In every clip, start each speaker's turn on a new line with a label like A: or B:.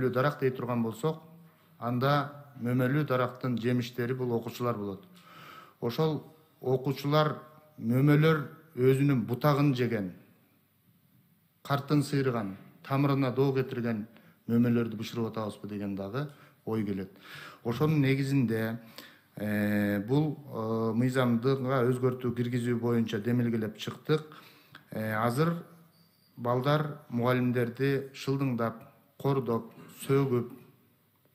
A: дарак дей турган болсок, анда мөмөлүү дарактын жемиштери бул окуучулар болот. Ошол окуучулар мөмөлөр өзүнүн бутагын жеген, картын сыйрыган, тамырына доо кетирген мөмөлөрдү бышырып атабызбы деген дагы ой келет. Ошонун негизинде бул мыйзамдыга өзгөртүү киргизүү боюнча демилгелеп чыктык. Азыр балдар мугалимдерди шылдыңдап, кордоп, сөгүп,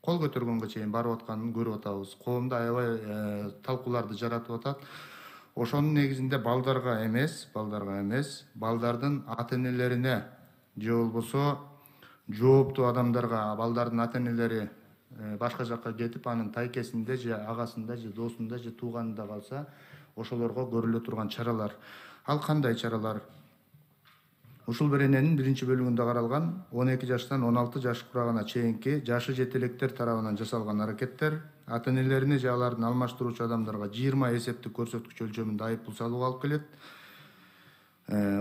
A: кол көтөргөнгө чейин барып атканын көрүп атабыз. Коомдо аябай талкууларды жаратып атат. Ошонун негизинде балдарга эмес, балдардын ата-энелерине же болбосо жооптуу адамдарга, балдардын ата-энелери башка жакка кетип, анын тайкесинде же агасында же доосунда же тууганында калса, ошолорго көрүлө турган чаралар. Ал кандай чаралар? Ушул берененин 1-бөлүгүндө каралган 12 жаштан 16 жаш курагына чейинки жашы жете электер тарабынан жасалган аракеттер ата-энелерине же алардын алмаштыруучу адамдарга 20 эсептик көрсөткүч өлчөмүндө айыппул салууга алып келет.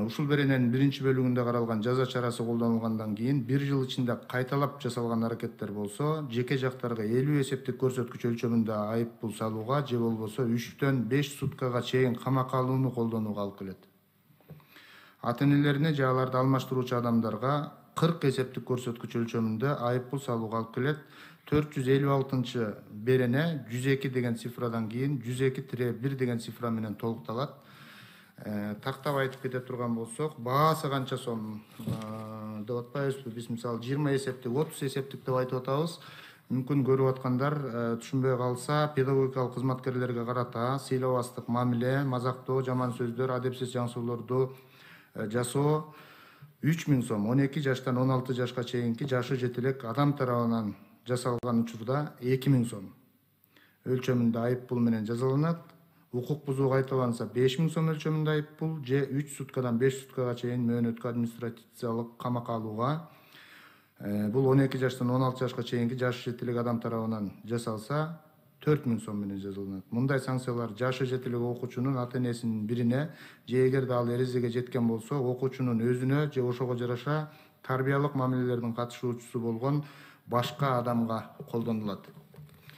A: Ушул берененин 1-бөлүгүндө каралган жаза чарасы колдонулгандан кийин 1 жыл ичинде кайталап жасалган аракеттер болсо, жеке жактарга 50 эсептик көрсөткүч өлчөмүндө айыппул салууга же болбосо 3-төн 5 суткага чейин камакка алууну колдонууга алып келет. Ата-энелерине же аларды алмаштыруучу адамдарга 40 эсептик көрсөткүч өлчөмүндө айыппул салууга алып келет. 456 берене 102 деген цифрадан кийин 102-1 деген цифра менен толукталат. Тактап айтып кете турган болсок, баасы канча сом деп атпайбызбы? Биз мисалы 20 эсептик, 30 эсептик деп айтып атабыз. Мүмкүн көрүп аткандар түшүнбөй калса, педагогикалык кызматкерлерге карата сыйлабастык мамиле, мазактоо, жаман сөздөр, адепсиз жаңсоолорду жасоо 3000 сом, 12 жаштан 16 жашка чейинки жашы жете элек адам тарабынан жасалган учурда 2000 сом өлчөмүндө айыппул менен жазаланат. Укук бузуу кайталанса 5000 сом өлчөмүндө айыппул же 3 суткадан 5 суткага чейин мөөнөткө административдик камакка алууга. Бул 12 жаштан 16 жашка чейинки жашы жете элек адам тарабынан жасалса 4000 сом менен жазаланат. Мындай санкциялар жашы жете элек окуучунун ата-энесинин бирине же эгерде ал эрезеге жеткен болсо, окуучунун өзүнө же ошого жараша тарбиялык мамилелердин катышуучусу болгон башка адамга колдонулат.